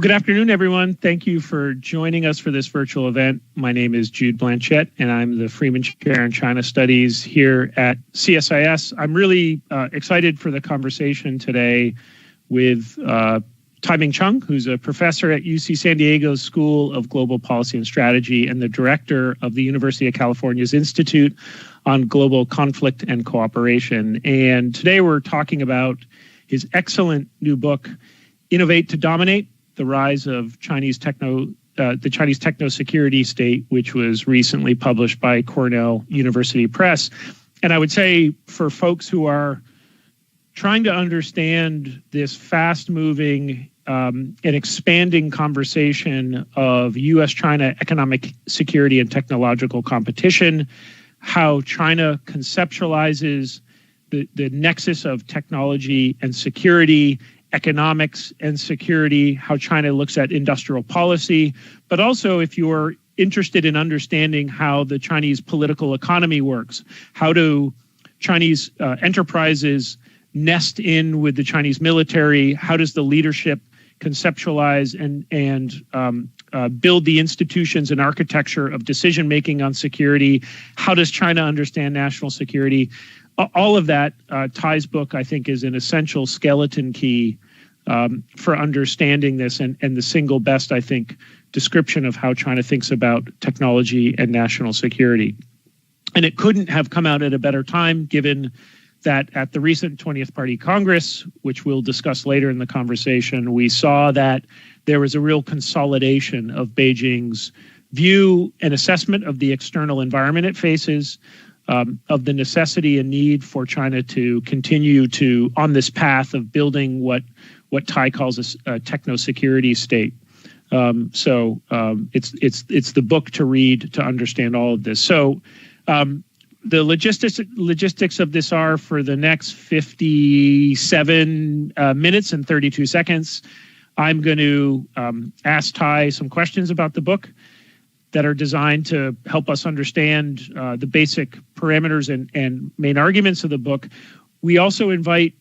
Well, good afternoon, everyone. Thank you for joining us for this virtual event. My name is Jude Blanchette, and I'm the Freeman Chair in China Studies here at CSIS. I'm really excited for the conversation today with Taiming Chung, who's a professor at UC San Diego's School of Global Policy and Strategy and the director of the University of California's Institute on Global Conflict and Cooperation. And today we're talking about his excellent new book, Innovate to Dominate: The Rise of the Chinese techno-security state, which was recently published by Cornell University Press. And I would say for folks who are trying to understand this fast-moving and expanding conversation of U.S.-China economic security and technological competition, how China conceptualizes the nexus of technology and security, economics and security, how China looks at industrial policy, but also if you're interested in understanding how the Chinese political economy works, how do Chinese enterprises nest in with the Chinese military, how does the leadership conceptualize and build the institutions and architecture of decision-making on security, how does China understand national security? All of that, Ty's book, I think, is an essential skeleton key for understanding this and the single best, I think, description of how China thinks about technology and national security. And it couldn't have come out at a better time, given that at the recent 20th Party Congress, which we'll discuss later in the conversation, we saw that there was a real consolidation of Beijing's view and assessment of the external environment it faces, of the necessity and need for China to continue on this path of building what Tai calls a techno-security state. So it's the book to read to understand all of this. So the logistics of this are for the next 57 minutes and 32 seconds. I'm going to ask Tai some questions about the book that are designed to help us understand the basic parameters and main arguments of the book. We also invite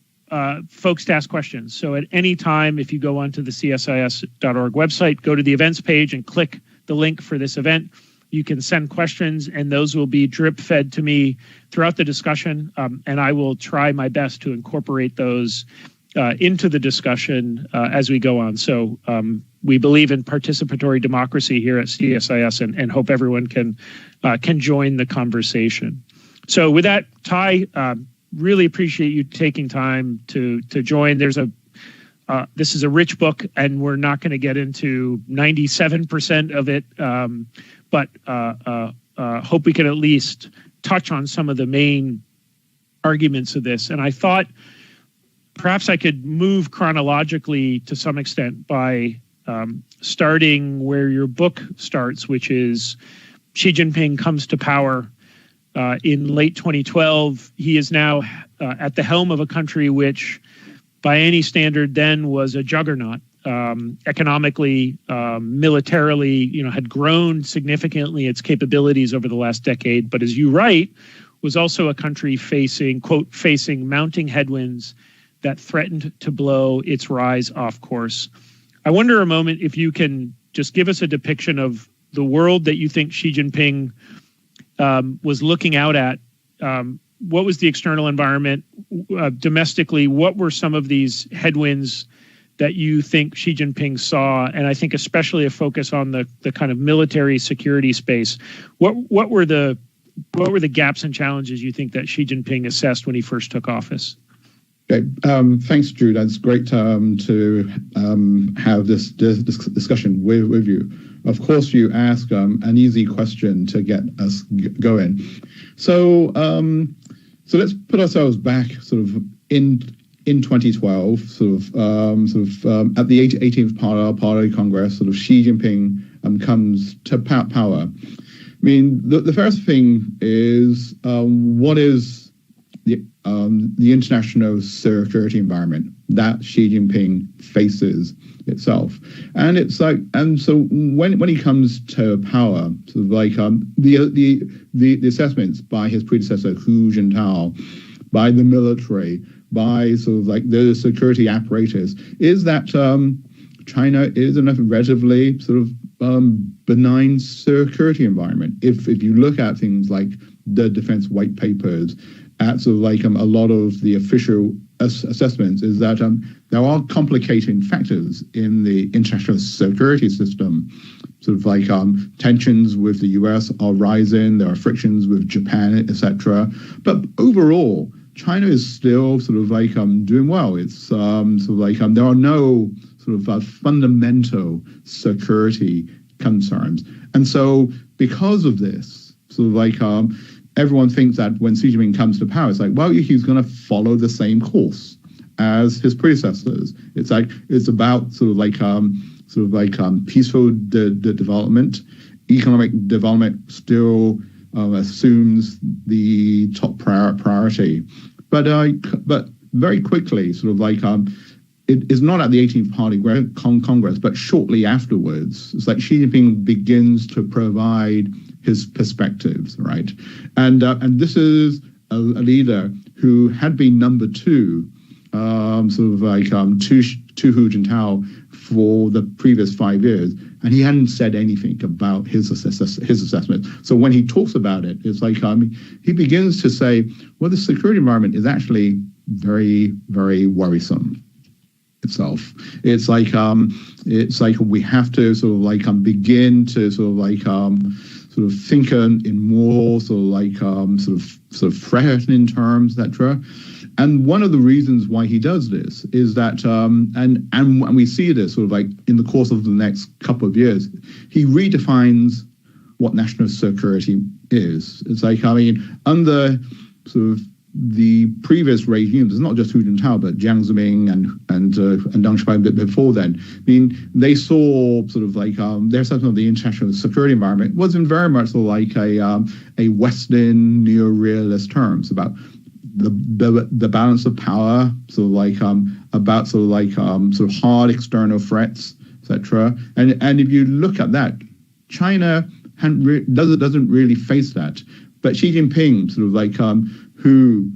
folks to ask questions. So at any time, if you go onto the csis.org website, go to the events page and click the link for this event, you can send questions and those will be drip fed to me throughout the discussion. And I will try my best to incorporate those into the discussion as we go on. So we believe in participatory democracy here at CSIS and hope everyone can join the conversation. So with that, Tai, really appreciate you taking time to join. This is a rich book, and we're not going to get into 97% of it, but hope we can at least touch on some of the main arguments of this. And I thought perhaps I could move chronologically to some extent by starting where your book starts, which is Xi Jinping comes to power in late 2012. He is now at the helm of a country which, by any standard then, was a juggernaut. Economically, militarily, had grown significantly its capabilities over the last decade. But as you write, was also a country facing mounting headwinds that threatened to blow its rise off course. I wonder a moment if you can just give us a depiction of the world that you think Xi Jinping was looking out at. What was the external environment domestically? What were some of these headwinds that you think Xi Jinping saw? And I think especially a focus on the kind of military security space. What were the gaps and challenges you think that Xi Jinping assessed when he first took office? Okay. Thanks, Drew. That's great to have this discussion with you. Of course, you ask an easy question to get us going. So let's put ourselves back, sort of in 2012, at the 18th Party Congress. Sort of Xi Jinping comes to power. I mean, the first thing is what is the international security environment that Xi Jinping faces itself, and it's like, and so when he comes to power, sort of like the assessments by his predecessor Hu Jintao, by the military, by sort of like the security apparatus, is that China is in a relatively sort of benign security environment. If you look at things like the defense white papers, at sort of like a lot of the official assessments, is that there are complicating factors in the international security system. Sort of like tensions with the US are rising, there are frictions with Japan, etc. But overall, China is still sort of like doing well. It's sort of like there are no sort of fundamental security concerns. And so because of this, sort of like everyone thinks that when Xi Jinping comes to power, it's like, well, he's going to follow the same course as his predecessors. It's like it's about sort of like peaceful development. Economic development still assumes the top priority, but very quickly, sort of like it is not at the 18th Party Congress, but shortly afterwards, it's like Xi Jinping begins to provide his perspectives, right? And this is a leader who had been number two, sort of like to Hu Jintao for the previous 5 years, and he hadn't said anything about his assessment. So when he talks about it, it's like he begins to say, well, the security environment is actually very, very worrisome itself. It's like we have to sort of like begin to sort of like sort of think in more sort of like sort of threatening terms, etc. And one of the reasons why he does this is that, and we see this sort of like in the course of the next couple of years, he redefines what national security is. It's like, I mean, under sort of the previous regimes, it's not just Hu Jintao, but Jiang Zemin and Deng Xiaoping before then. I mean, they saw sort of like their assessment of the international security environment wasn't very much sort of like a Western neo-realist terms about the balance of power, sort of like about sort of like sort of hard external threats, etc. And if you look at that, China doesn't really face that. But Xi Jinping, sort of like who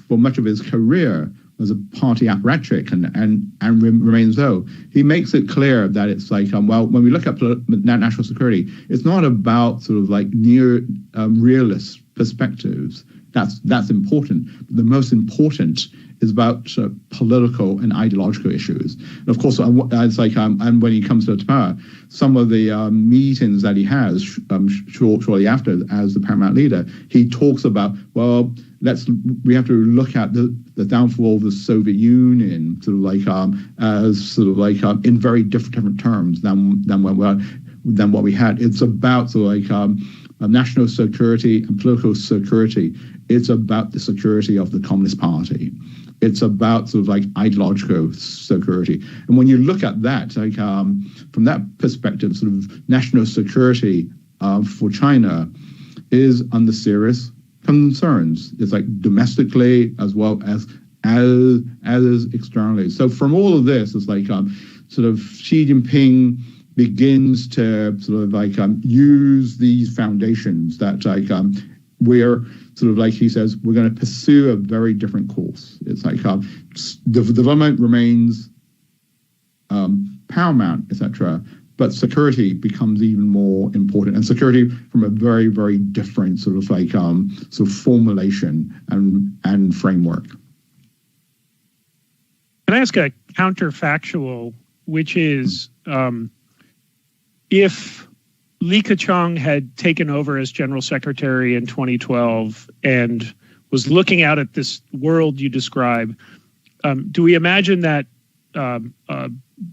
for much of his career was a party apparatchik and remains so, he makes it clear that it's like, well, when we look at national security, it's not about sort of like realist perspectives. That's important. The most important is about political and ideological issues. And of course, it's like, and when he comes to power, some of the meetings that he has shortly after as the paramount leader, he talks about, well, we have to look at the downfall of the Soviet Union, sort of like as sort of like in very different terms than what we had. It's about sort of like national security and political security. It's about the security of the Communist Party. It's about sort of like ideological security. And when you look at that, like from that perspective, sort of national security for China is under serious concerns. It's like domestically as well as externally. So from all of this, it's like sort of Xi Jinping begins to sort of like use these foundations that like we're sort of like, he says, we're going to pursue a very different course. It's like the development remains paramount, etc., but security becomes even more important, and security from a very, very different sort of like sort of formulation and framework. Can I ask a counterfactual, which is if Li Keqiang had taken over as general secretary in 2012 and was looking out at this world you describe, do we imagine that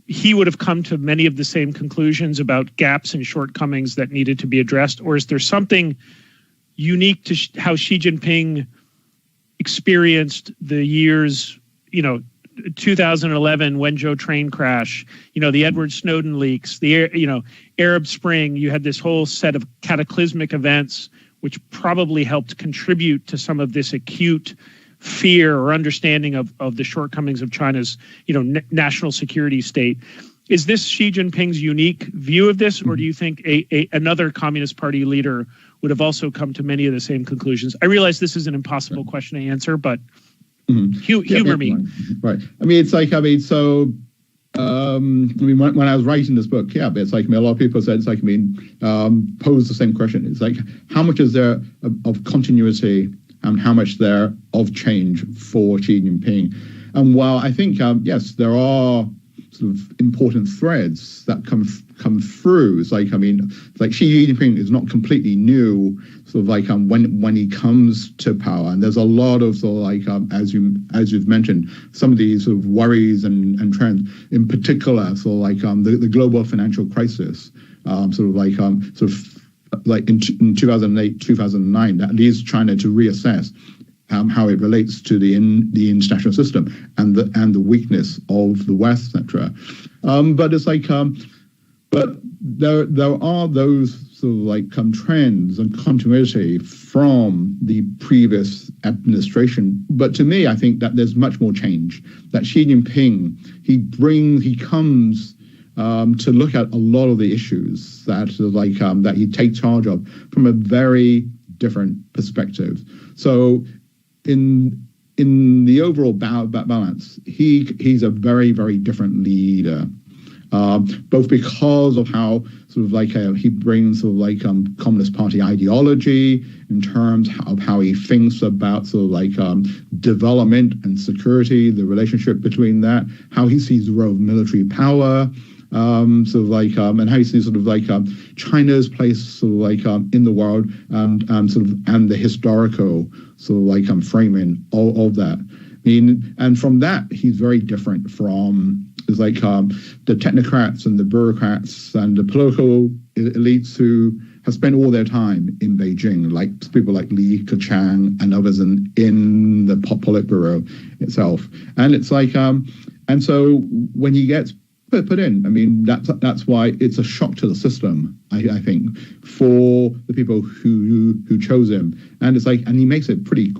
he would have come to many of the same conclusions about gaps and shortcomings that needed to be addressed? Or is there something unique to how Xi Jinping experienced the years, 2011 Wenzhou train crash, the Edward Snowden leaks, the Arab Spring? You had this whole set of cataclysmic events which probably helped contribute to some of this acute fear or understanding of the shortcomings of China's national security state. Is this Xi Jinping's unique view of this, or do you think another Communist Party leader would have also come to many of the same conclusions? I realize this is an impossible question to answer, but humor me. Right. I mean, it's like, so I mean, when I was writing this book, yeah, but it's like, I mean, a lot of people said, it's like, I mean, pose the same question. It's like, how much is there of continuity and how much there of change for Xi Jinping? And while I think, yes, there are sort of important threads that come through. It's like, I mean, like Xi Jinping is not completely new, sort of like when he comes to power, and there's a lot of sort of like as you've mentioned, some of these sort of worries and trends, in particular, sort of like the global financial crisis, sort of like in 2008, 2009, that leads China to reassess how it relates to the international system and the weakness of the West, etc. But it's like, but there are those sort of like trends and continuity from the previous administration. But to me, I think that there's much more change. That Xi Jinping, he comes to look at a lot of the issues that that he takes charge of from a very different perspective. So in the overall balance, he's a very, very different leader, both because of how sort of like he brings sort of like Communist Party ideology in terms of how he thinks about sort of like development and security, the relationship between that, how he sees the role of military power, sort of like and how he sees sort of like China's place sort of like in the world and the historical sort of like framing of that. I mean, and from that he's very different from is like the technocrats and the bureaucrats and the political elites who have spent all their time in Beijing, like people like Li Keqiang and others in the Politburo itself. And it's like, and so when he gets put in, I mean, that's why it's a shock to the system, I think, for the people who chose him. And it's like, and he makes it pretty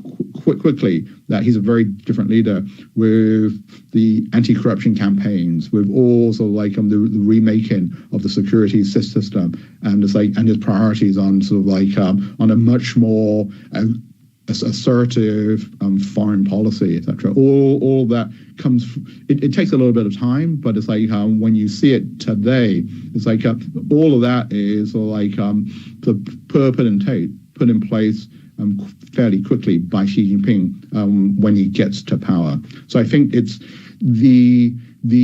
quickly that he's a very different leader with the anti-corruption campaigns, with all sort of like the remaking of the security system, and it's like, and his priorities on sort of like on a much more assertive foreign policy, etc. All that comes. It takes a little bit of time, but it's like when you see it today, it's like all of that is like put in place fairly quickly by Xi Jinping when he gets to power. So I think it's the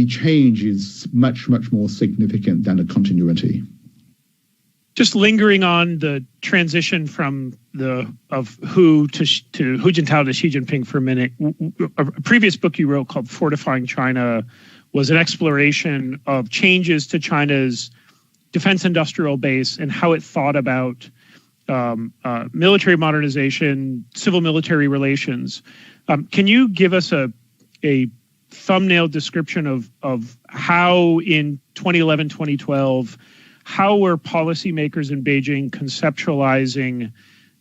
change is much more significant than the continuity. Just lingering on the transition from Hu Jintao to Xi Jinping for a minute. A previous book you wrote called Fortifying China was an exploration of changes to China's defense industrial base and how it thought about military modernization, civil military relations. Can you give us a thumbnail description of how in 2011, 2012, how were policymakers in Beijing conceptualizing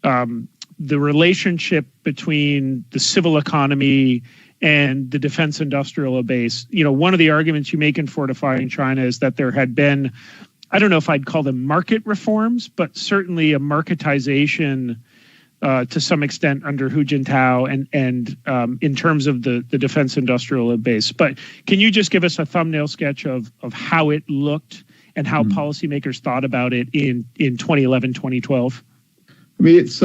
the relationship between the civil economy and the defense industrial base? You know, one of the arguments you make in Fortifying China is that there had been, I don't know if I'd call them market reforms, but certainly a marketization to some extent under Hu Jintao and in terms of the defense industrial base. But can you just give us a thumbnail sketch of how it looked and how policymakers thought about it in 2011, 2012? I mean, it's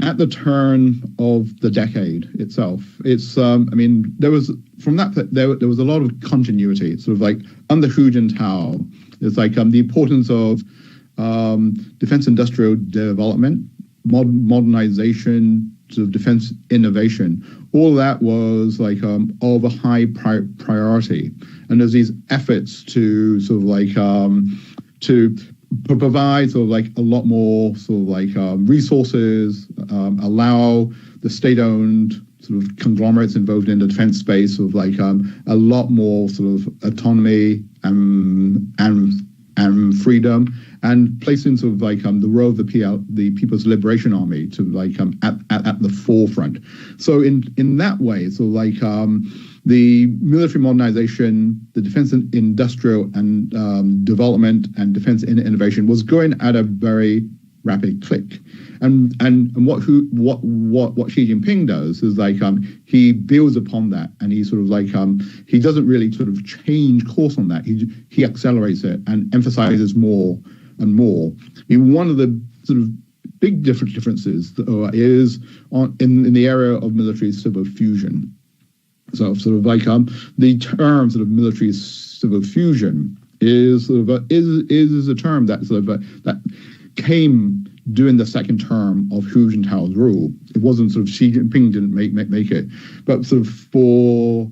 at the turn of the decade itself. It's I mean, there was from that there was a lot of continuity. It's sort of like under Hu Jintao, it's like the importance of defense industrial development, modernization, sort of defense innovation. All that was like of a high priority, and there's these efforts to sort of like to provide sort of like a lot more sort of like resources, allow the state-owned sort of conglomerates involved in the defense space sort of like a lot more sort of autonomy and freedom, and placing sort of like the role of the People's Liberation Army to like at the forefront. So in that way, so like the military modernization, the defense industrial and development and defense innovation was going at a very rapid click. And what Xi Jinping does is like he builds upon that, and he sort of like he doesn't really sort of change course on that. He accelerates it and emphasizes more and more. I mean, one of the sort of big differences is in the area of military civil fusion. So sort of like the term sort of military civil fusion is sort of is a term that sort of that came during the second term of Hu Jintao's rule. It wasn't sort of Xi Jinping didn't make it, but sort of for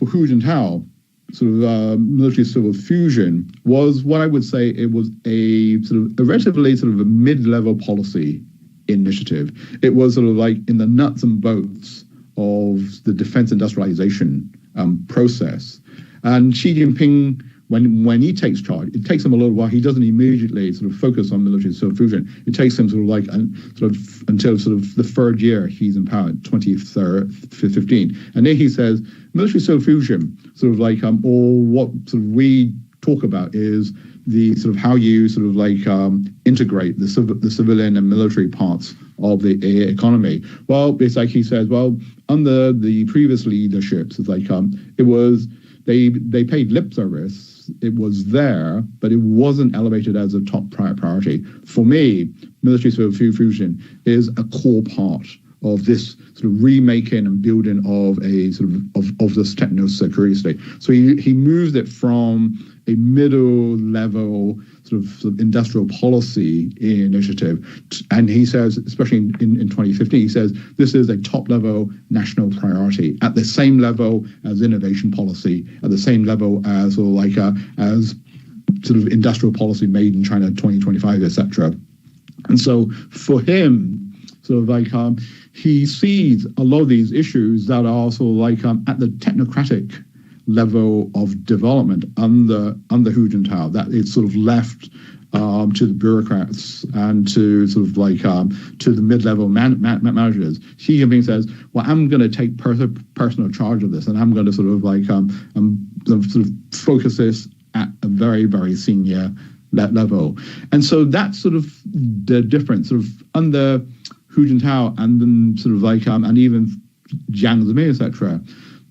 Hu Jintao, sort of military civil fusion was what I would say it was a sort of a relatively sort of a mid-level policy initiative. It was sort of like in the nuts and bolts of the defense industrialization process. And Xi Jinping, when he takes charge, it takes him a little while. He doesn't immediately sort of focus on military civil fusion. It takes him sort of like until sort of the third year he's in power, 2015. And then he says, military civil fusion, sort of like, or what sort of we talk about is the sort of how you sort of like integrate the civilian and military parts of the economy. Well, it's like he says, well, under the previous leaderships, it's like it was they paid lip service. It was there, but it wasn't elevated as a top priority. For me, military civil fusion is a core part of this sort of remaking and building of a sort of this techno-security state. So he moves it from a middle level sort of industrial policy initiative, and he says, especially in 2015, he says this is a top level national priority at the same level as innovation policy, at the same level as as sort of industrial policy made in China 2025, etc. And so for him, sort of like he sees a lot of these issues that are also like at the technocratic level of development under Hu Jintao, that it's sort of left to the bureaucrats and to sort of like to the mid-level managers. Xi Jinping says, well, I'm going to take personal charge of this, and I'm going to sort of like sort of focus this at a very, very senior level. And so that's sort of the difference sort of under Hu Jintao and then sort of like and even Jiang Zemin, etc.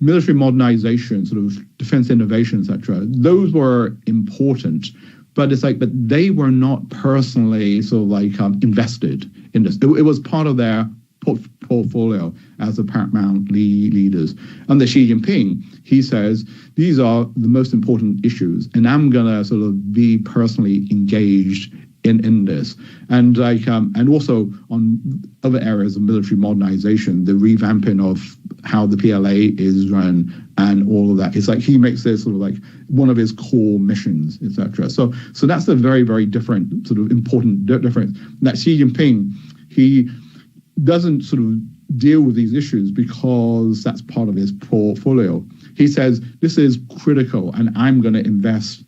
Military modernization, sort of defense innovation, etc. Those were important, but it's like, but they were not personally sort of like invested in this. It was part of their portfolio as the paramount leaders. Under Xi Jinping, he says these are the most important issues, and I'm gonna sort of be personally engaged in this, and like and also on other areas of military modernization, the revamping of how the PLA is run and all of that. It's like he makes this sort of like one of his core missions, etc. So that's a very, very different sort of important difference. That Xi Jinping, he doesn't sort of deal with these issues because that's part of his portfolio. He says this is critical, and I'm going to invest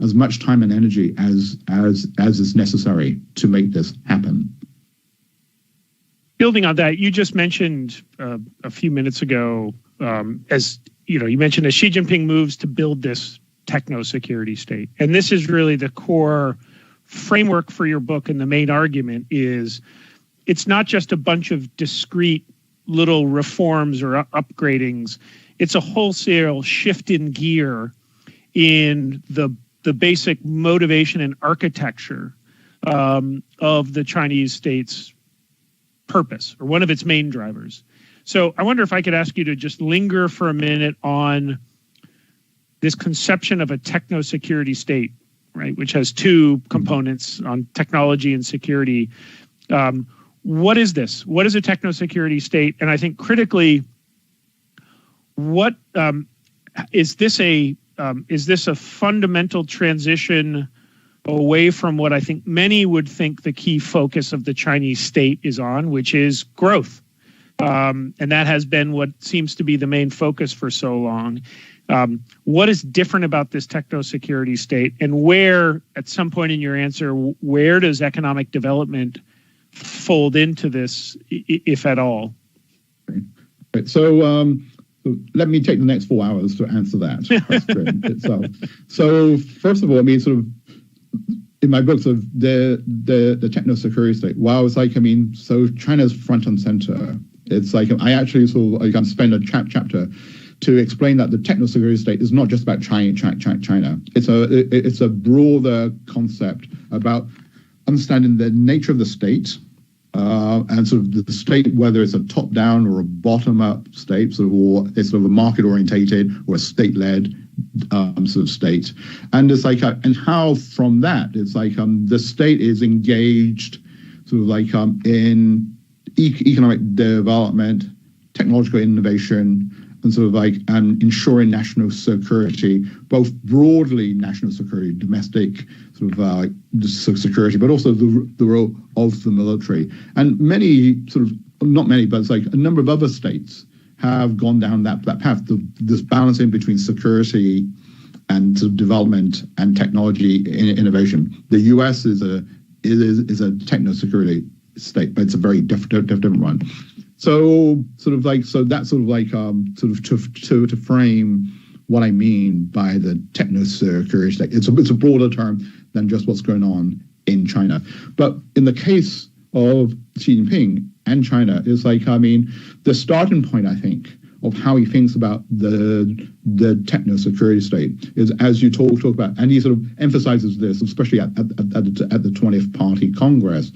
as much time and energy as is necessary to make this happen. Building on that, you just mentioned a few minutes ago, as you know, you mentioned as Xi Jinping moves to build this techno-security state, and this is really the core framework for your book. And the main argument is, it's not just a bunch of discrete little reforms or upgradings; it's a wholesale shift in gear in the basic motivation and architecture of the Chinese state's purpose, or one of its main drivers. So I wonder if I could ask you to just linger for a minute on this conception of a techno-security state, right, which has two components on technology and security. What is this? What is a techno-security state? And I think critically, what is this a fundamental transition away from what I think many would think the key focus of the Chinese state is on, which is growth? And that has been what seems to be the main focus for so long. What is different about this techno-security state, and where, at some point in your answer, where does economic development fold into this, if at all? Right. So let me take the next 4 hours to answer that question itself. So first of all, I mean, sort of in my books of the techno-security state, wow, it's like, so China's front and center. It's like, I actually sort of spend a chapter to explain that the techno-security state is not just about China. It's a broader concept about understanding the nature of the state, and sort of the state, whether it's a top-down or a bottom-up state, or it's sort of a market-orientated or a state-led sort of state, and it's like, and how from that it's like the state is engaged, sort of like in economic development, technological innovation, and sort of like ensuring national security, both broadly national security, domestic sort of security, but also the role of the military. And many sort of, not many, but it's like a number of other states have gone down that path, this balancing between security and sort of development and technology innovation. The US is a techno-security state, but it's a very different one. So that's to frame what I mean by the techno-security state. It's a broader term than just what's going on in China. But in the case of Xi Jinping and China, it's like, the starting point, I think, of how he thinks about the techno-security state is, as you talk about, and he sort of emphasizes this, especially at the 20th Party Congress,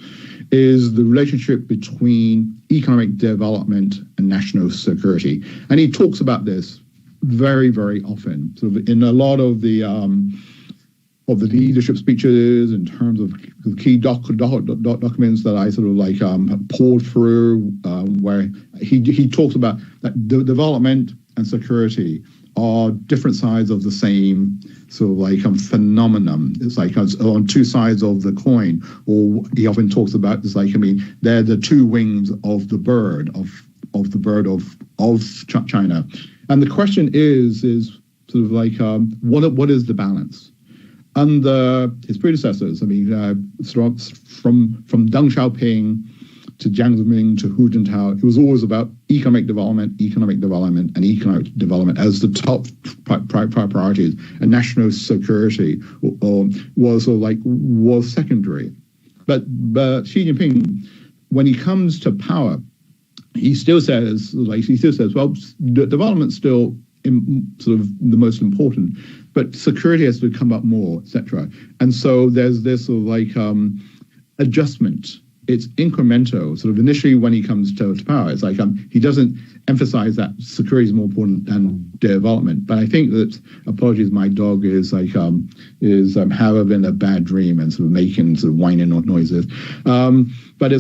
is the relationship between economic development and national security. And he talks about this very, very often, sort of in a lot of the leadership speeches, in terms of the key documents that I sort of like poured through, where he talks about that development and security are different sides of the same sort of like phenomenon. It's like on two sides of the coin, or he often talks about this like, they're the two wings of the bird of China. And the question is sort of like, what is the balance? Under his predecessors, from Deng Xiaoping to Jiang Zemin to Hu Jintao, it was always about economic development, and economic development as the top priorities, and national security was secondary. But Xi Jinping, when he comes to power, he still says, well, development's still sort of the most important, but security has to come up more, etc. And so there's this sort of like adjustment. It's incremental. Sort of initially when he comes to power, it's like he doesn't emphasize that security is more important than development. But I think that, apologies, my dog is like having a bad dream and sort of making sort of whining noises. But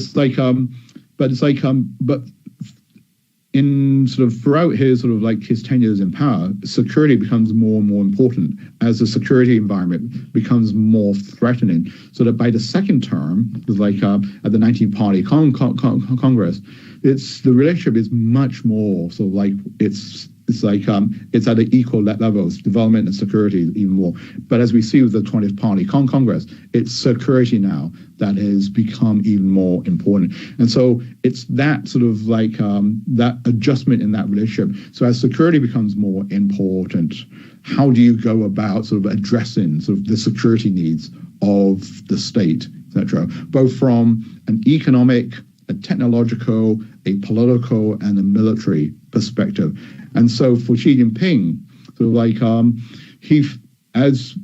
in sort of throughout his sort of like his tenures in power, security becomes more and more important as the security environment becomes more threatening. So that by the second term, like at the 19th Party Congress, the relationship is much more sort of like it's at an equal levels, development and security even more. But as we see with the 20th Party Congress, it's security now that has become even more important. And so it's that sort of like that adjustment in that relationship. So as security becomes more important, how do you go about sort of addressing sort of the security needs of the state, etc., both from an economic, a technological, a political, and a military perspective. And so for Xi Jinping, sort of like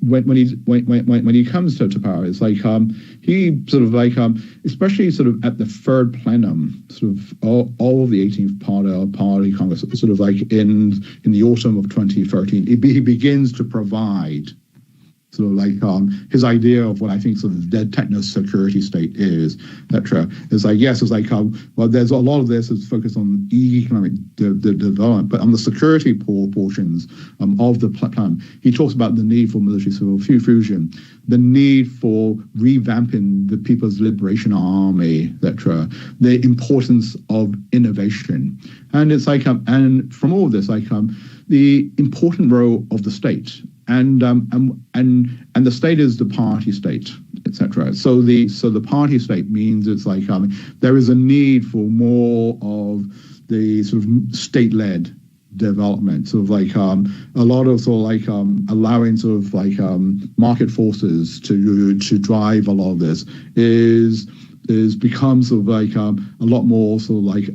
when he comes to power, it's like he sort of like especially sort of at the third plenum, sort of all of the 18th Party Congress, sort of like in the autumn of 2013, he begins to provide sort of like his idea of what I think sort of the techno-security state is, etc. It's like, yes, it's like, well, there's a lot of this is focused on economic development, but on the security portions of the plan, he talks about the need for military civil fusion, the need for revamping the People's Liberation Army, etc., the importance of innovation. And it's like, and from all of this, like the important role of the state. And the state is the party state, etc. So the party state means it's like there is a need for more of the sort of state-led development, sort of like a lot of sort of like allowing sort of like market forces to drive a lot of this is becomes sort of like a lot more sort of like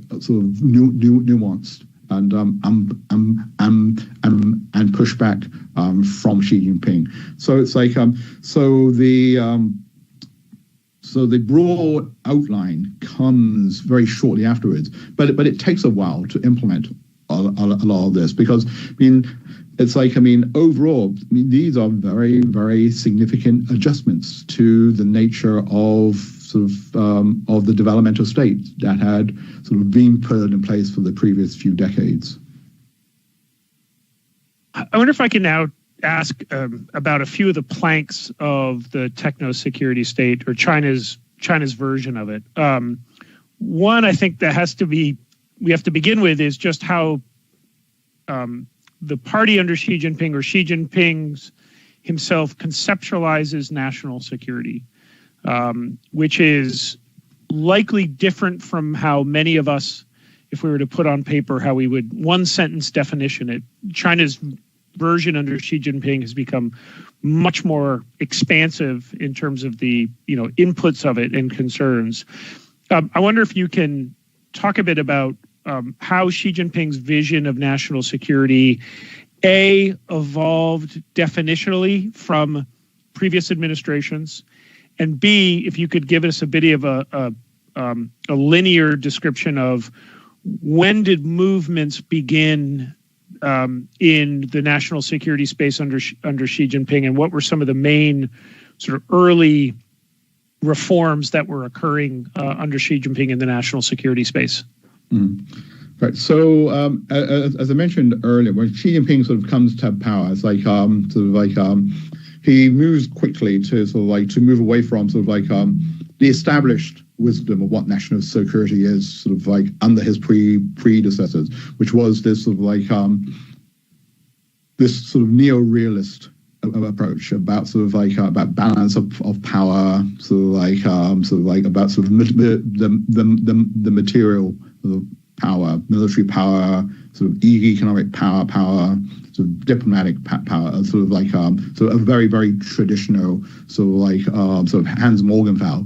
nuanced and pushback from Xi Jinping. So it's like so the broad outline comes very shortly afterwards, but it takes a while to implement a lot of this, because it's like overall these are very, very significant adjustments to the nature of of the developmental state that had sort of been put in place for the previous few decades. I wonder if I can now ask about a few of the planks of the techno-security state, or China's version of it. One, I think that we have to begin with is just how the party under Xi Jinping, or Xi Jinping's himself, conceptualizes national security, which is likely different from how many of us, if we were to put on paper how we would one sentence definition it. China's version under Xi Jinping has become much more expansive in terms of the inputs of it and concerns. I wonder if you can talk a bit about how Xi Jinping's vision of national security evolved definitionally from previous administrations, and B, if you could give us a bit of a linear description of when did movements begin in the national security space under Xi Jinping, and what were some of the main sort of early reforms that were occurring under Xi Jinping in the national security space? Right. So as I mentioned earlier, when Xi Jinping sort of comes to power, it's like he moves quickly to to move away from the established wisdom of what national security is, under his predecessors, which was this this sort of neo-realist approach about about balance of power, about the material power, military power, economic power, diplomatic power, a very, very traditional Hans Morgenthau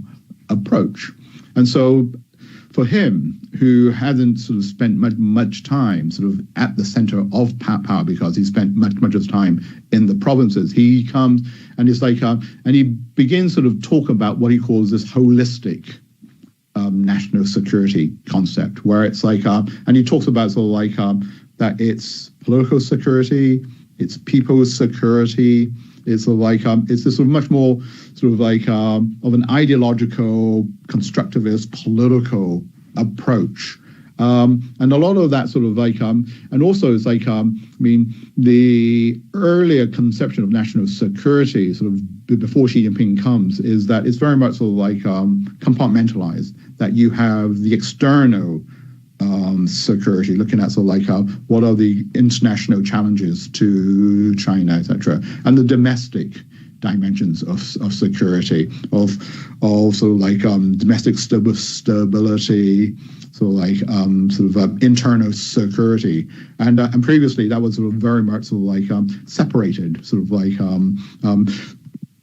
approach. And so for him, who hasn't spent much time at the center of power, because he spent much of his time in the provinces, he comes and it's and he begins talk about what he calls this holistic national security concept, where it's and he talks about that it's political security, it's people's security. It's it's this much more of an ideological, constructivist, political approach, and a lot of that and also it's the earlier conception of national security, before Xi Jinping comes, is that it's very much compartmentalized. That you have the external security, looking at what are the international challenges to China, etc., and the domestic dimensions of security, of domestic stability, internal security, and previously that was very much separated,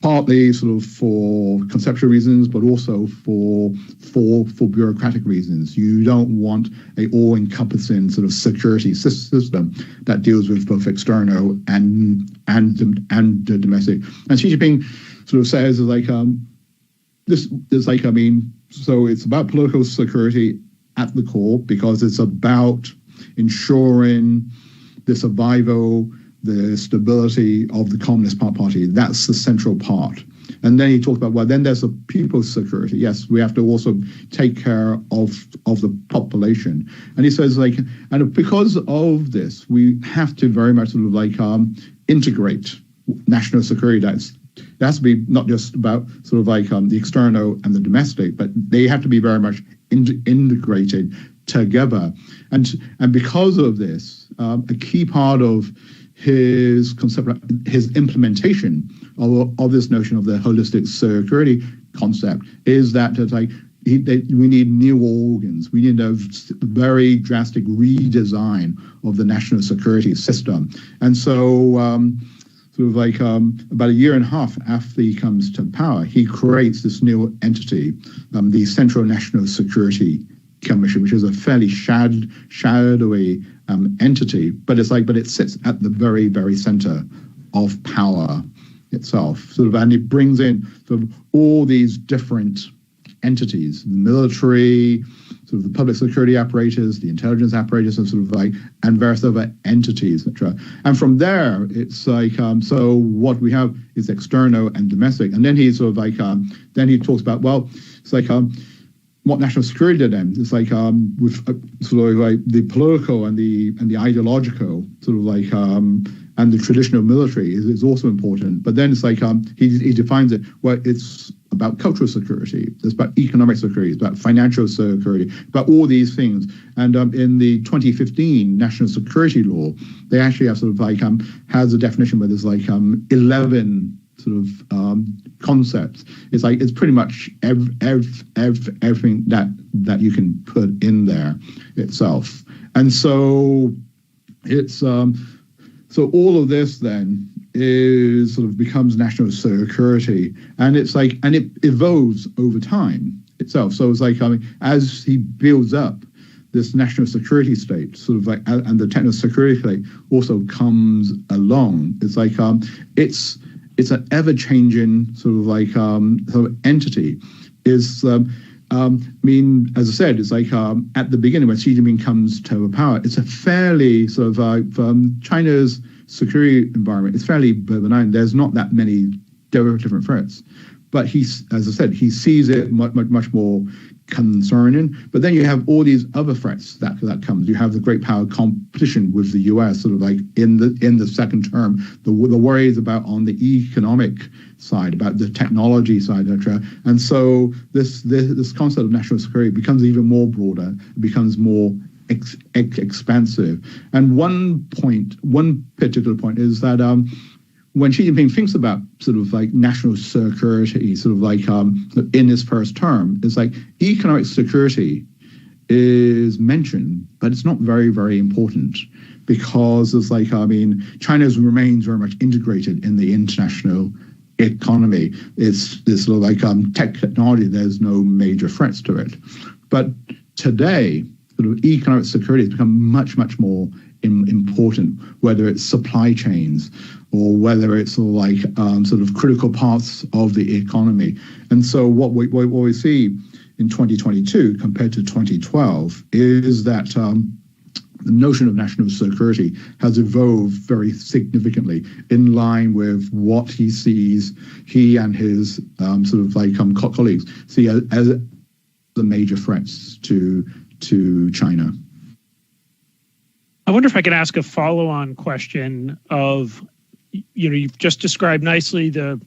partly for conceptual reasons, but also for bureaucratic reasons. You don't want a all-encompassing security system that deals with both external and domestic. And Xi Jinping says so it's about political security at the core, because it's about ensuring the survival, the stability of the Communist Party. That's the central part. And then he talked about, then there's a people's security. Yes, we have to also take care of the population. And he says, and because of this, we have to very much integrate national security. That has to be not just about the external and the domestic, but they have to be very much integrated together. And because of this, a key part of his concept, his implementation of this notion of the holistic security concept, is that we need new organs. We need a very drastic redesign of the national security system. And so about a year and a half after he comes to power, he creates this new entity, the Central National Security Commission, which is a fairly shadowy entity, but it sits at the very, very center of power itself. And it brings in all these different entities, the military, the public security apparatus, the intelligence apparatus, and various other entities, etc. And from there, it's so what we have is external and domestic. And then he then he talks about, well, it's what national security did then. It's with the political and the ideological and the traditional military is also important. But then it's he defines it. Well, it's about cultural security. It's about economic security. It's about financial security. About all these things. And in the 2015 national security law, they actually have has a definition where there's 11 concepts. It's pretty much everything that you can put in there itself. And so it's so all of this then is becomes national security, and it's and it evolves over time itself. So it's as he builds up this national security state, and the techno-security state also comes along. It's an ever-changing entity. As I said, it's at the beginning when Xi Jinping comes to power, it's a fairly China's security environment. It's fairly benign. There's not that many different threats, but as I said, he sees it much more concerning. But then you have all these other threats that comes. You have the great power competition with the U.S. in the second term. The worries about on the economic side, about the technology side, etc. And so this concept of national security becomes even more broader. It becomes more expansive. And one particular point is that when Xi Jinping thinks about national security, in his first term, it's economic security is mentioned, but it's not very, very important because it's China remains very much integrated in the international economy. It's technology. There's no major threats to it. But today, economic security has become much, much more important, whether it's supply chains or whether it's critical parts of the economy. And so what we see in 2022 compared to 2012 is that the notion of national security has evolved very significantly in line with what he and his colleagues see as the major threats to China. I wonder if I could ask a follow-on question of, you've just described nicely the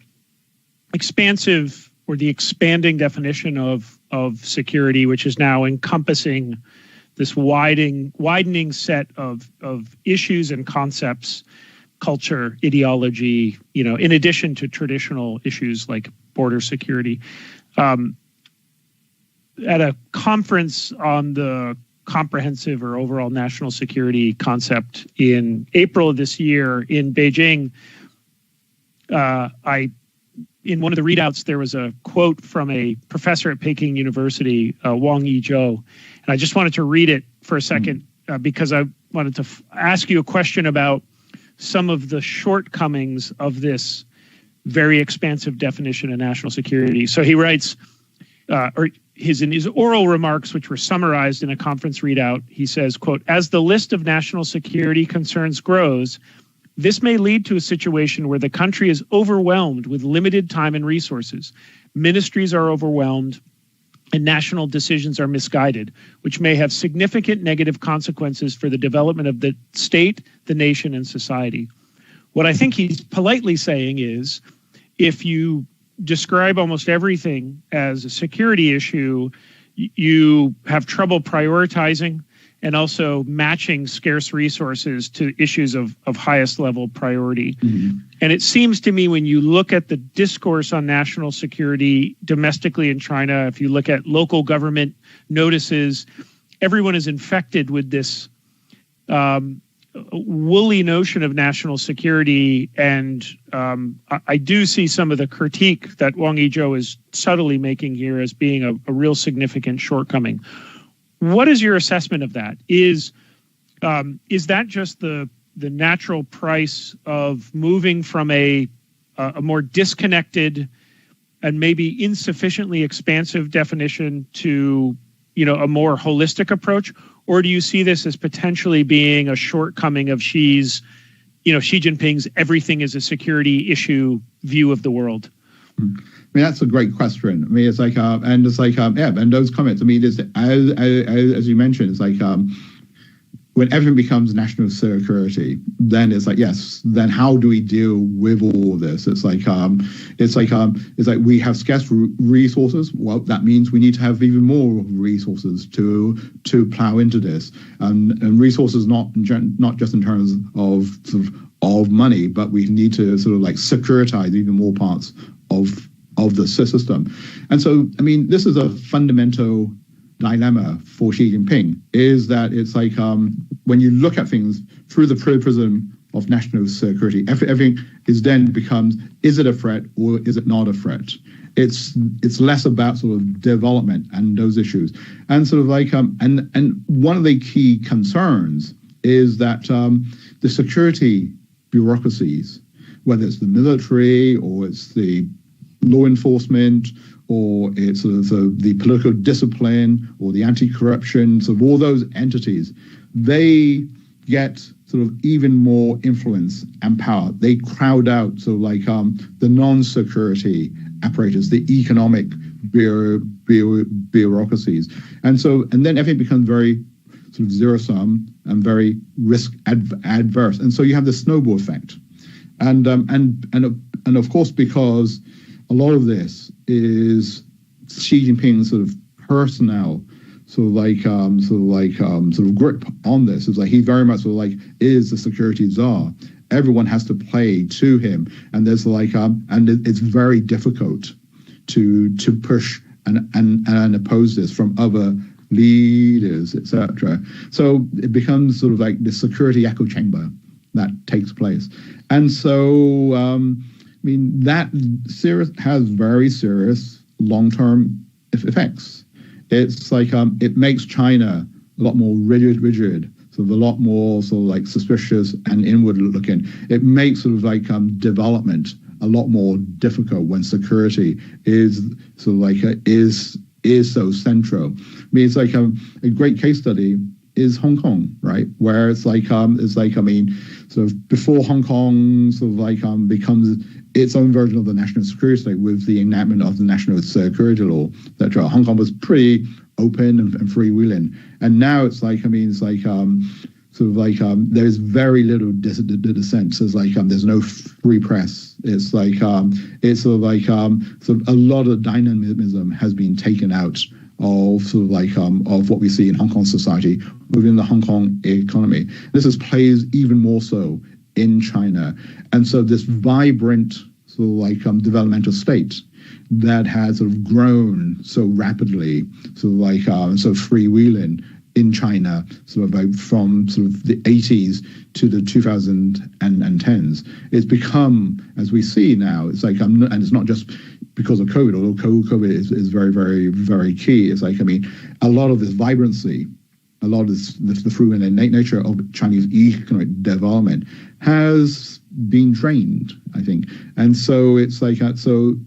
expansive or the expanding definition of security, which is now encompassing this widening set of issues and concepts, culture, ideology, in addition to traditional issues like border security. At a conference on the comprehensive or overall national security concept in April of this year in Beijing, in one of the readouts, there was a quote from a professor at Peking University, Wang Yizhou, and I just wanted to read it for a second because I wanted to ask you a question about some of the shortcomings of this very expansive definition of national security. So he writes, in his oral remarks, which were summarized in a conference readout, he says, quote, "As the list of national security concerns grows, this may lead to a situation where the country is overwhelmed with limited time and resources. Ministries are overwhelmed and national decisions are misguided, which may have significant negative consequences for the development of the state, the nation, and society." What I think he's politely saying is, if you describe almost everything as a security issue, you have trouble prioritizing, and also matching scarce resources to issues of highest level priority. And it seems to me when you look at the discourse on national security domestically in China, if you look at local government notices, everyone is infected with this woolly notion of national security. And I do see some of the critique that Wang Yizhou is subtly making here as being a real significant shortcoming. What is your assessment of that? Is that just the natural price of moving from a more disconnected and maybe insufficiently expansive definition to, a more holistic approach? Or do you see this as potentially being a shortcoming of Xi Jinping's everything is a security issue view of the world? I mean, that's a great question. I mean, it's like, and those comments. I mean, as you mentioned, it's like when everything becomes national security, then it's like, yes, then how do we deal with all of this? It's like we have scarce resources. Well, that means we need to have even more resources to plow into this, and resources not just in terms of money, but we need to sort of like securitize even more parts of the system. And so, I mean, this is a fundamental dilemma for Xi Jinping, is that it's like when you look at things through the prism of national security, everything becomes, is it a threat or is it not a threat? It's less about sort of development and those issues. And sort of like, and one of the key concerns is that the security bureaucracies, whether it's the military or it's the law enforcement or it's sort of the political discipline or the anti-corruption, sort of all those entities, they get sort of even more influence and power. They crowd out sort of like the non-security apparatus, the economic bureaucracies. And then everything becomes very sort of zero-sum and very risk adverse. And so you have the snowball effect. And of course, because a lot of this is Xi Jinping's sort of personnel, sort of grip on this. It's like he very much sort of like is the security czar. Everyone has to play to him, and there's like and it's very difficult to push and oppose this from other leaders, etc. So it becomes sort of like the security echo chamber that takes place, and so. I mean, that has very serious long-term effects. It's like it makes China a lot more rigid, sort of a lot more sort of like suspicious and inward-looking. It makes sort of like development a lot more difficult when security is sort of like is so central. I mean, it's like a great case study is Hong Kong, right? Where it's like I mean, sort of before Hong Kong sort of like becomes its own version of the national security state with the enactment of the national security law, etc. Hong Kong was pretty open and freewheeling, and now it's like, I mean, it's like sort of like there's very little dissent. So it's like there's no free press. It's like it's sort of like sort of a lot of dynamism has been taken out of sort of like of what we see in Hong Kong society within the Hong Kong economy. This plays even more so in China, and so this vibrant sort of like developmental state that has sort of grown so rapidly, sort of like so freewheeling in China, sort of like from sort of the 80s to the 2010s. It's become, as we see now, it's like and it's not just because of COVID, although COVID is very, very, very key. It's like, I mean, a lot of this vibrancy, a lot of this, the freewheeling nature of Chinese economic development has been drained, I think. And so it's like, I mean,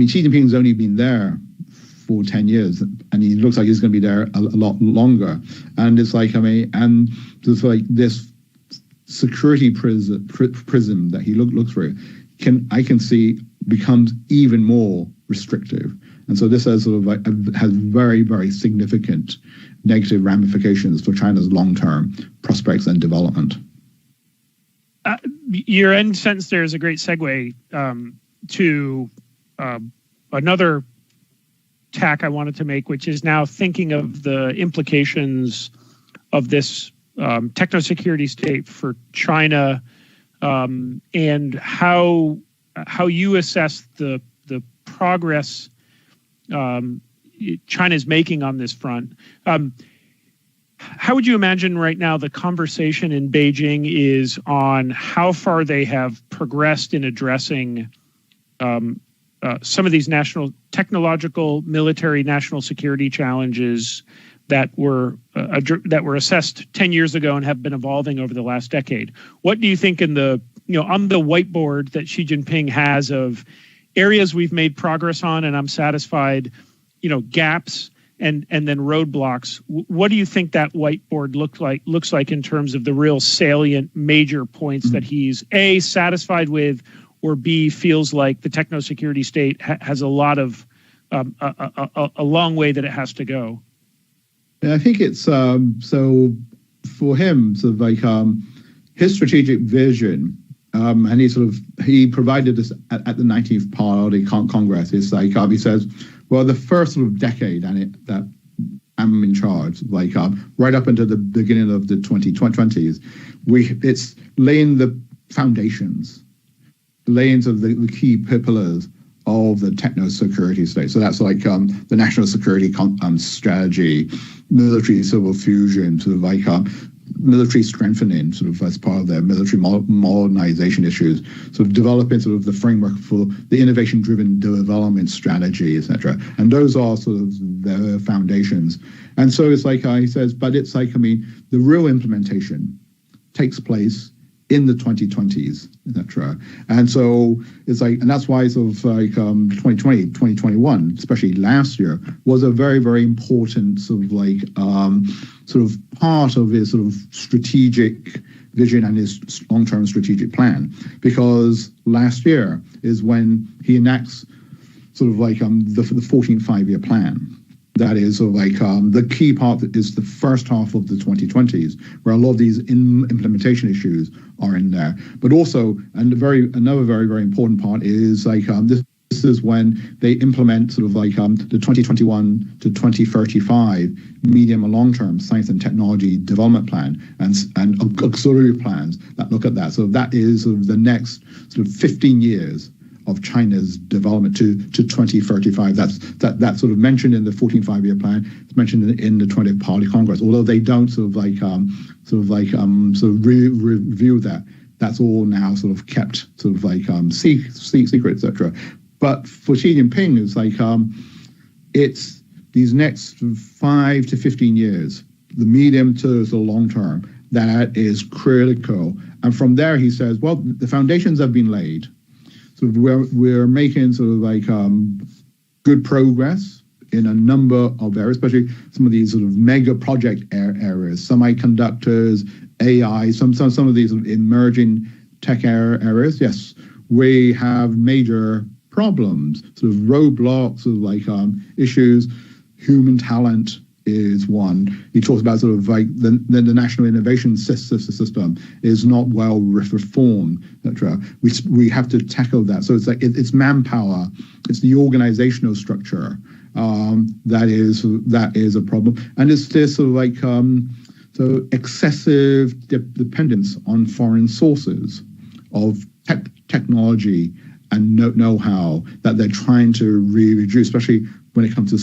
Xi Jinping's only been there for 10 years, and he looks like he's going to be there a lot longer. And it's like, I mean, and just like this security prism that he looks through, I can see becomes even more restrictive. And so this has sort of like has very, very significant negative ramifications for China's long-term prospects and development. Your end sentence there is a great segue to another tack I wanted to make, which is now thinking of the implications of this techno-security state for China, and how you assess the progress China is making on this front. How would you imagine right now the conversation in Beijing is on how far they have progressed in addressing some of these national technological, military, national security challenges that were assessed 10 years ago and have been evolving over the last decade? What do you think on the whiteboard that Xi Jinping has of areas we've made progress on and I'm satisfied, gaps and then roadblocks? What do you think that whiteboard looks like in terms of the real salient major points that he's A, satisfied with, or B, feels like the techno-security state has a lot of a long way that it has to go? Yeah, I think it's so for him, sort of like his strategic vision, and he provided this at the 19th Party Congress. It's like he says, well, the first sort of decade that I'm in charge, like right up into the beginning of the 2020s, it's laying the foundations, laying sort of the key pillars of the techno-security state. So that's like the national security strategy, military civil fusion, sort of like military strengthening, sort of as part of their military modernization issues, sort of developing sort of the framework for the innovation-driven development strategy, etc. And those are sort of their foundations. And so it's like he says, but it's like, the real implementation takes place in the 2020s, etc. And so it's like, and that's why sort of like 2020, 2021, especially last year, was a very, very important sort of like part of his sort of strategic vision and his long-term strategic plan. Because last year is when he enacts sort of like the 14th five-year plan. That is sort of like the key part that is the first half of the 2020s, where a lot of these implementation issues are in there. But also, another very, very important part is like this is when they implement sort of like the 2021 to 2035 medium and long-term science and technology development plan and auxiliary plans that look at that. So that is sort of the next sort of 15 years of China's development to 2035. That's sort of mentioned in the 14th five-year plan. It's mentioned in the 20th Party Congress. Although they don't review that. That's all now sort of kept sort of like secret, etc. But for Xi Jinping, it's like it's these next 5 to 15 years, the medium to the long term, that is critical. And from there, he says, well, the foundations have been laid. So we're making sort of like good progress in a number of areas, especially some of these sort of mega project areas, semiconductors, AI, some of these sort of emerging tech areas. Yes, we have major problems, sort of roadblocks, sort of like issues. Human talent is one. He talks about sort of like the national innovation system is not well reformed, etc. We have to tackle that. So it's like it's manpower, it's the organizational structure that is a problem, and it's this sort of like so excessive dependence on foreign sources of technology and know-how that they're trying to reduce, especially when it comes to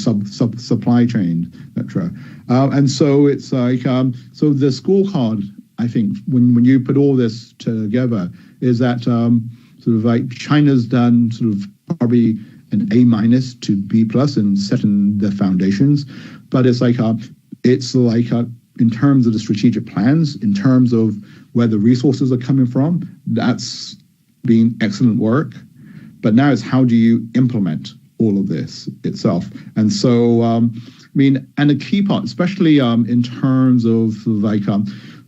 supply chain, etc. And so it's like, so the scorecard, I think, when you put all this together, is that sort of like China's done sort of probably an A- to B+ in setting the foundations. But it's like, in terms of the strategic plans, in terms of where the resources are coming from, that's been excellent work. But now it's how do you implement all of this itself? And so, and a key part, especially in terms of like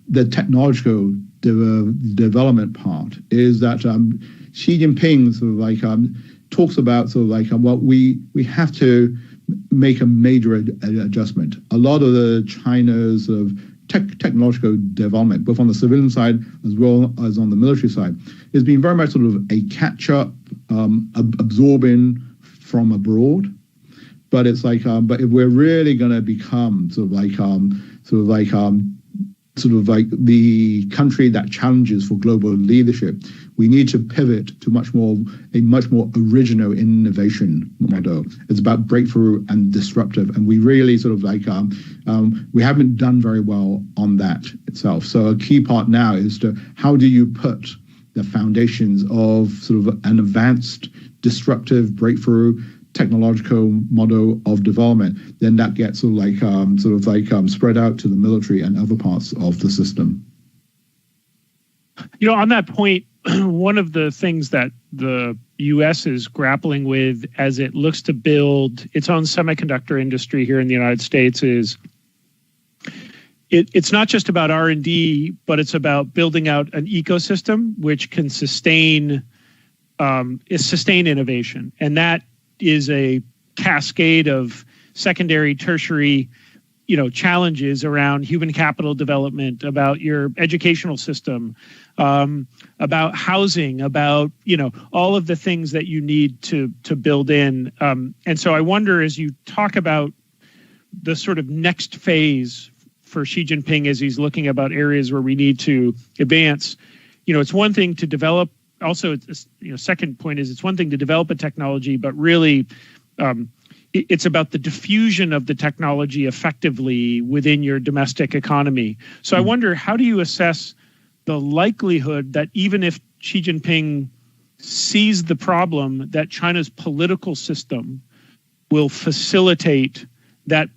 the technological development part, is that Xi Jinping sort of like talks about sort of like well, we have to make a major adjustment. A lot of the China's technological development, both on the civilian side as well as on the military side, has been very much sort of a catch-up, absorbing from abroad. but it's like but if we're really going to become the country that challenges for global leadership, we need to pivot to a much more original innovation model. It's about breakthrough and disruptive, and we really we haven't done very well on that itself. So a key part now is to how do you put the foundations of sort of an advanced, disruptive, breakthrough technological model of development, then that gets spread out to the military and other parts of the system. On that point, one of the things that the U.S. is grappling with as it looks to build its own semiconductor industry here in the United States is it's not just about R&D, but it's about building out an ecosystem which can sustain innovation, and that is a cascade of secondary, tertiary, challenges around human capital development, about your educational system, about housing, about, all of the things that you need to build in. And so I wonder, as you talk about the sort of next phase for Xi Jinping as he's looking about areas where we need to advance, it's one thing to develop. Also, second point is it's one thing to develop a technology, but really it's about the diffusion of the technology effectively within your domestic economy. So I wonder, how do you assess the likelihood that even if Xi Jinping sees the problem, that China's political system will facilitate that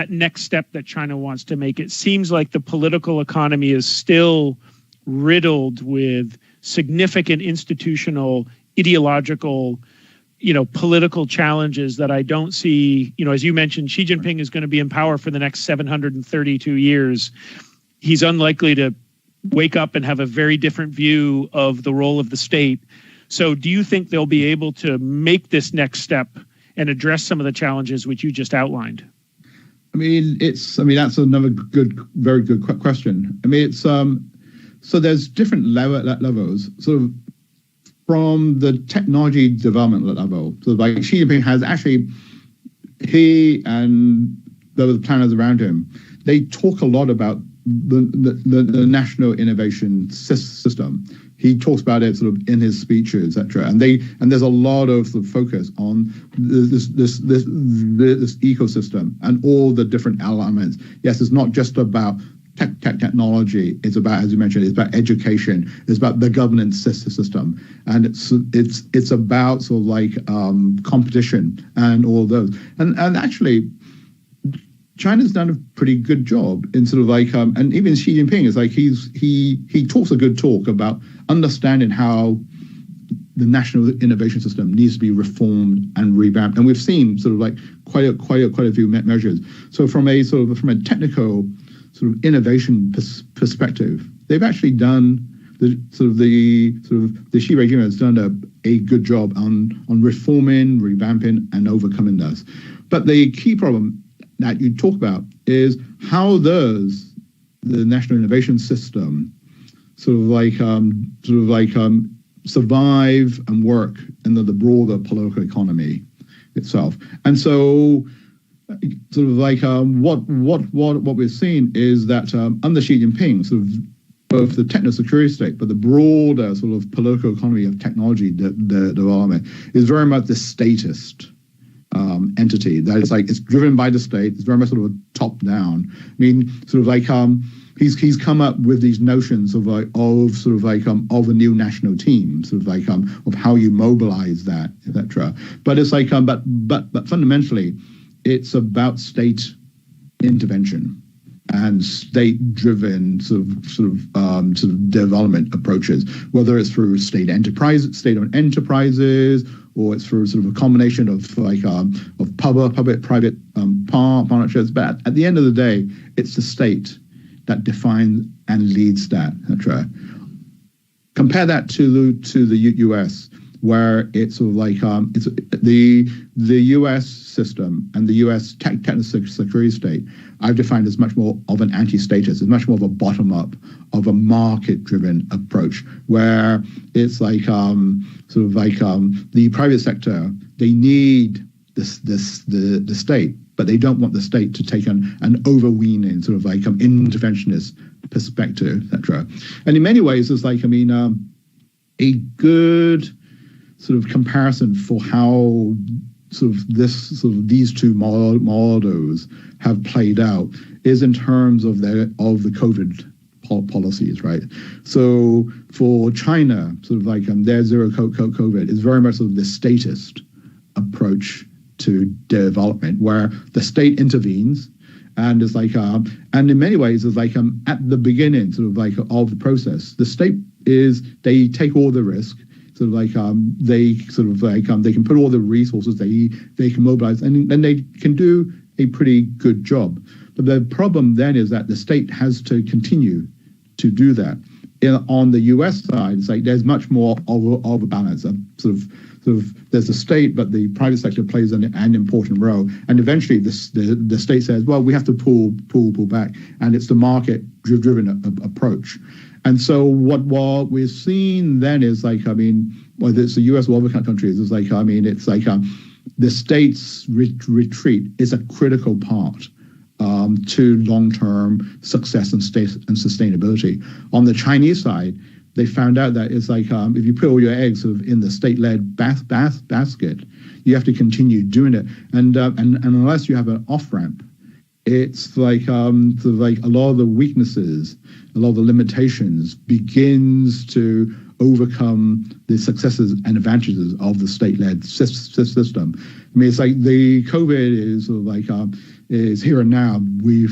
next step that China wants to make? It seems like the political economy is still riddled with significant institutional, ideological, political challenges that I don't see. As you mentioned, Xi Jinping is going to be in power for the next 732 years. He's unlikely to wake up and have a very different view of the role of the state. So do you think they'll be able to make this next step and address some of the challenges which you just outlined? That's another very good question. So there's different levels, sort of from the technology development level. So like Xi Jinping has actually, he and the planners around him, they talk a lot about the national innovation system. He talks about it sort of in his speeches, etc. And there's a lot of sort of focus on this ecosystem and all the different elements. Yes, it's not just about technology. It's about, as you mentioned, it's about education. It's about the governance system, and it's about sort of like competition and all those. And actually, China's done a pretty good job in sort of like and even Xi Jinping is like he talks a good talk about understanding how the national innovation system needs to be reformed and revamped, and we've seen sort of like quite a few measures. So from a technical sort of innovation perspective, they've actually done the Xi regime has done a good job on reforming, revamping, and overcoming this. But the key problem that you talk about is how does the national innovation system survive and work in the broader political economy itself. And so what we're seeing is that under Xi Jinping, sort of both the techno-security state, but the broader sort of political economy of technology development is very much the statist entity. That is like, it's driven by the state. It's very much sort of top down. I mean, sort of like he's come up with these notions of a new national team, sort of like of how you mobilize that, etc. But it's like but fundamentally, it's about state intervention and state-driven sort of development approaches, whether it's through state-owned enterprises, or it's through sort of a combination of public-private partnerships. But at the end of the day, it's the state that defines and leads that, etc. Compare that to the U.S., where it's sort of like it's the U.S. system and the U.S. techno-security state I've defined as much more of an anti-statist. It's much more of a bottom-up, of a market-driven approach, where it's like the private sector, they need the state, but they don't want the state to take an overweening sort of like interventionist perspective, etc. And in many ways, it's like a good sort of comparison for how these two models have played out is in terms of the COVID policies, right? So for China, sort of like their zero COVID is very much sort of the statist approach to development, where the state intervenes and is like and in many ways is like at the beginning sort of like of the process, the state they take all the risk. Sort of like they can put all the resources they can mobilize, and then they can do a pretty good job. But the problem then is that the state has to continue to do that. On the U.S. side, it's like there's much more of a balance. Sort of there's the state, but the private sector plays an important role. And eventually, the state says, well, we have to pull back, and it's the market-driven approach. And so what we're seeing then is like, whether it's the U.S. or other countries, it's like, it's like the state's retreat is a critical part to long-term success and sustainability. On the Chinese side, they found out that it's like if you put all your eggs sort of in the state-led basket, you have to continue doing it. And unless you have an off-ramp, it's like sort of like a lot of the weaknesses, a lot of the limitations begins to overcome the successes and advantages of the state-led system. I mean, it's like the COVID is sort of like is here and now. We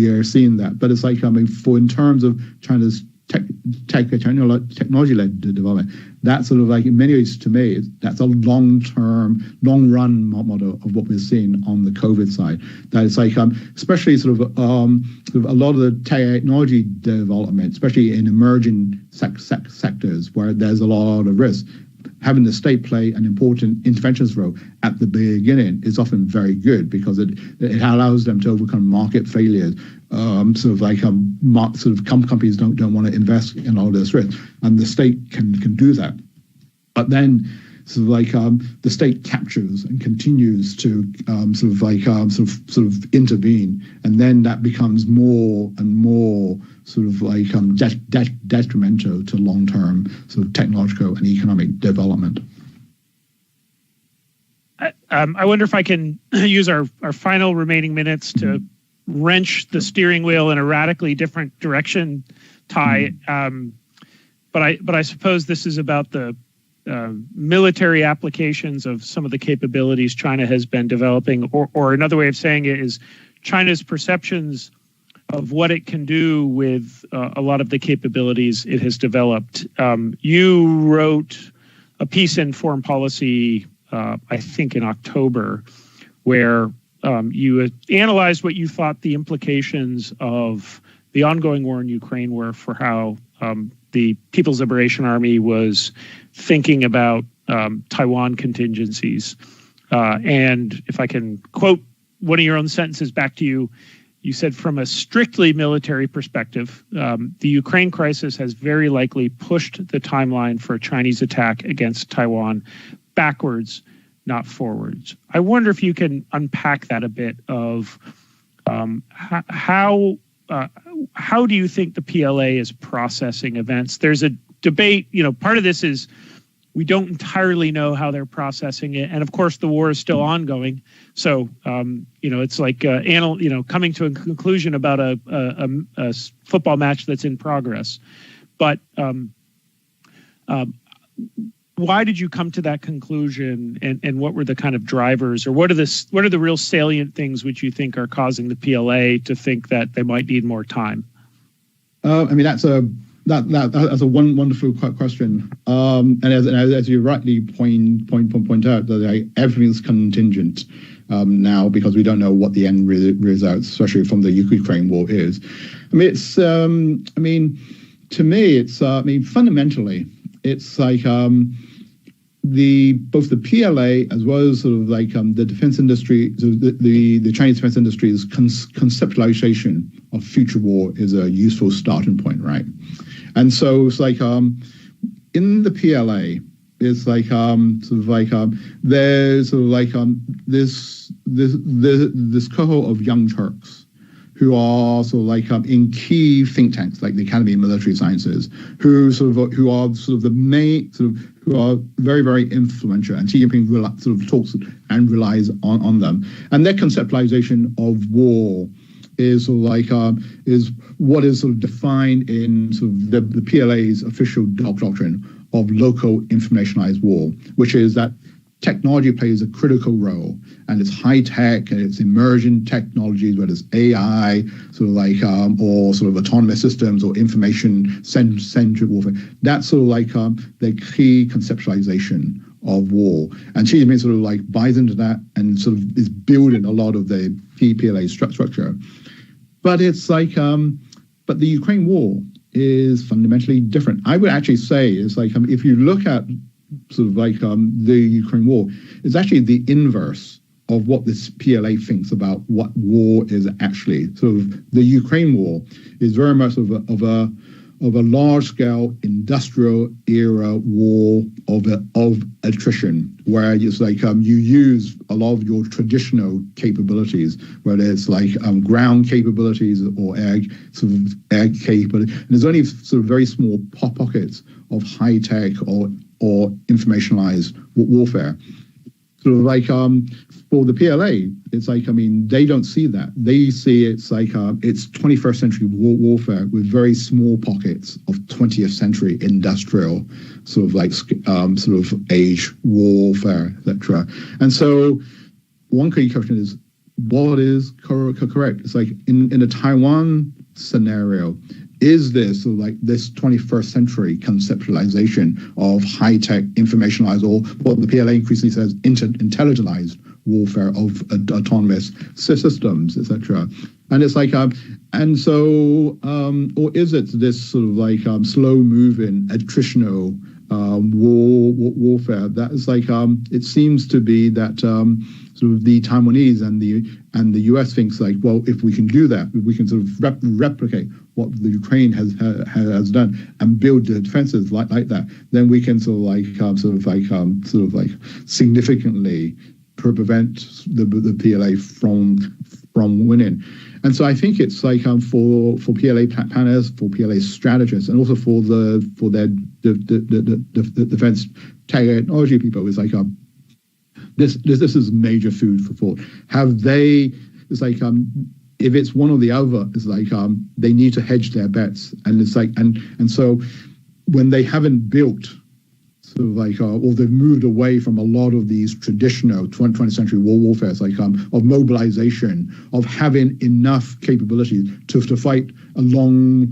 are seeing that, but it's like in terms of China's technology-led development, that's sort of like in many ways to me that's a long-term, long-run model of what we're seeing on the COVID side. That it's like especially sort of a lot of the technology development, especially in emerging sectors where there's a lot of risk. Having the state play an important interventionist role at the beginning is often very good because it allows them to overcome market failures. Companies don't want to invest in all this risk, and the state can do that. But then, sort of like the state captures and continues to intervene, and then that becomes more and more sort of like detrimental to long-term sort of technological and economic development. I wonder if I can use our final remaining minutes to wrench the steering wheel in a radically different direction, Ty. But I suppose this is about the military applications of some of the capabilities China has been developing, or another way of saying it is China's perceptions of what it can do with a lot of the capabilities it has developed. You wrote a piece in Foreign Policy, I think in October, where you analyzed what you thought the implications of the ongoing war in Ukraine were for how the People's Liberation Army was thinking about Taiwan contingencies. And if I can quote one of your own sentences back to you, you said, from a strictly military perspective, the Ukraine crisis has very likely pushed the timeline for a Chinese attack against Taiwan backwards, not forwards. I wonder if you can unpack that a bit of how do you think the PLA is processing events? There's a debate, part of this is we don't entirely know how they're processing it. And of course, the war is still ongoing. So, it's like, coming to a conclusion about a football match that's in progress. But why did you come to that conclusion, and what were the kind of drivers, or what are the real salient things which you think are causing the PLA to think that they might need more time? That's a wonderful question. And as you rightly point out, that everything's contingent now because we don't know what the end results, especially from the Ukraine war, is. To me, it's fundamentally, it's like both the PLA as well as sort of like the defense industry, the Chinese defense industry's conceptualization of future war is a useful starting point, right? And so it's like in the PLA, it's like there's sort of like this cohort of young Turks who are sort of like in key think tanks like the Academy of Military Sciences, who are sort of the main who are very, very influential, and Xi Jinping sort of talks and relies on them, and their conceptualization of war is sort of like is what is sort of defined in sort of the PLA's official doctrine of local informationalized war, which is that technology plays a critical role, and it's high tech and it's emerging technologies, whether it's AI, sort of like or sort of autonomous systems or information centric warfare. That's sort of like the key conceptualization of war, and Xi Jinping sort of like buys into that and sort of is building a lot of the PLA structure. But it's like, but the Ukraine war is fundamentally different. I would actually say it's like if you look at sort of like the Ukraine war, it's actually the inverse of what this PLA thinks about what war is actually. So the Ukraine war is very much of a large-scale industrial era war of attrition, where it's like you use a lot of your traditional capabilities, whether it's like ground capabilities or air capability, and there's only sort of very small pockets of high tech or informationalized warfare. Sort of like for the PLA, it's like, I mean, they don't see that. They see it's like it's 21st century warfare with very small pockets of 20th century industrial sort of like sort of age warfare, etc. And so one key question is, what is correct? It's like in the Taiwan scenario, is this sort of like this 21st century conceptualization of high-tech informationalized, or what the PLA increasingly says intelligentized warfare of autonomous systems, etc. And it's like, and so, or is it this sort of like slow-moving attritional warfare that is like, it seems to be that sort of the Taiwanese and the US thinks like, well, if we can do that, if we can sort of replicate what the Ukraine has done and build the defenses like that, then we can sort of like significantly prevent the PLA from winning. And so I think it's like for PLA planners, for PLA strategists, and also for their defense technology people, it's like this is major food for thought. Have they? It's like if it's one or the other, it's like they need to hedge their bets, and it's like and so when they haven't built sort of like or they've moved away from a lot of these traditional 20th century warfare, like of mobilization, of having enough capabilities to fight a long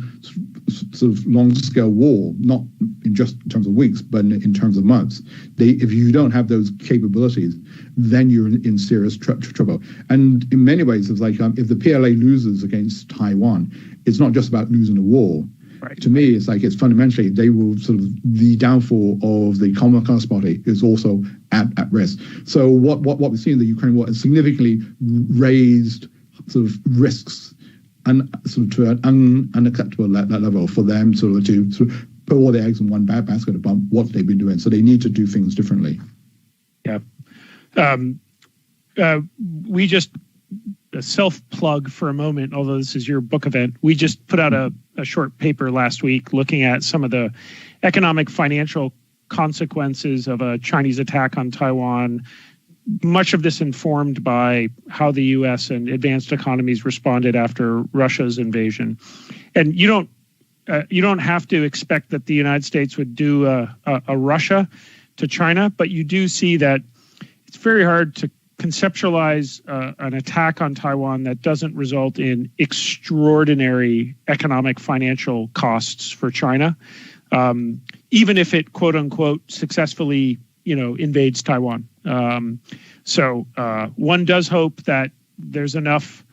scale war, not in just in terms of weeks, but in terms of months. If you don't have those capabilities, then you're in serious trouble. And in many ways, it's like if the PLA loses against Taiwan, it's not just about losing the war. Right. To me, it's like it's fundamentally they will sort of the downfall of the Communist Party is also at risk. So what we see in the Ukraine war is significantly raised sort of risks and sort of to an unacceptable level for them to put all their eggs in one basket about what they've been doing. So they need to do things differently. Yeah. We just a self-plug for a moment, although this is your book event. We just put out a short paper last week looking at some of the economic financial consequences of a Chinese attack on Taiwan. Much of this informed by how the U.S. and advanced economies responded after Russia's invasion. And you don't have to expect that the United States would do a Russia to China, but you do see that it's very hard to conceptualize an attack on Taiwan that doesn't result in extraordinary economic financial costs for China, even if it quote unquote successfully invades Taiwan. So one does hope that there's enough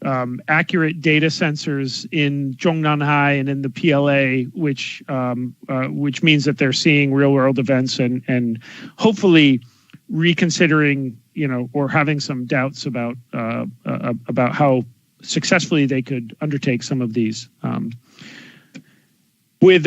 accurate data sensors in Zhongnanhai and in the PLA, which means that they're seeing real world events and hopefully reconsidering, or having some doubts about how successfully they could undertake some of these. With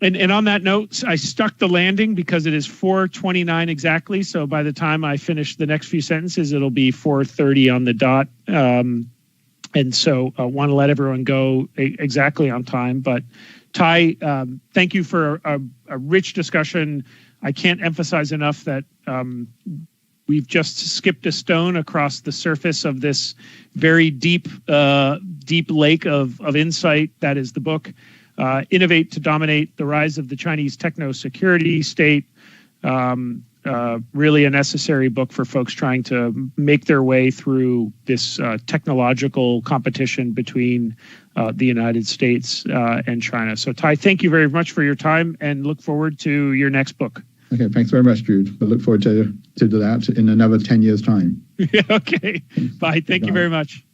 And on that note, I stuck the landing because it is 4:29 exactly. So by the time I finish the next few sentences, it'll be 4:30 on the dot. And so I want to let everyone go exactly on time. But Ty, thank you for a rich discussion. I can't emphasize enough that we've just skipped a stone across the surface of this very deep lake of insight that is the book. Innovate to Dominate: The Rise of the Chinese Techno-Security State. Really a necessary book for folks trying to make their way through this technological competition between the United States and China. So Ty, thank you very much for your time and look forward to your next book. Okay, thanks very much, Jude. I look forward to that in another 10 years' time. Okay, bye. Thank you very much.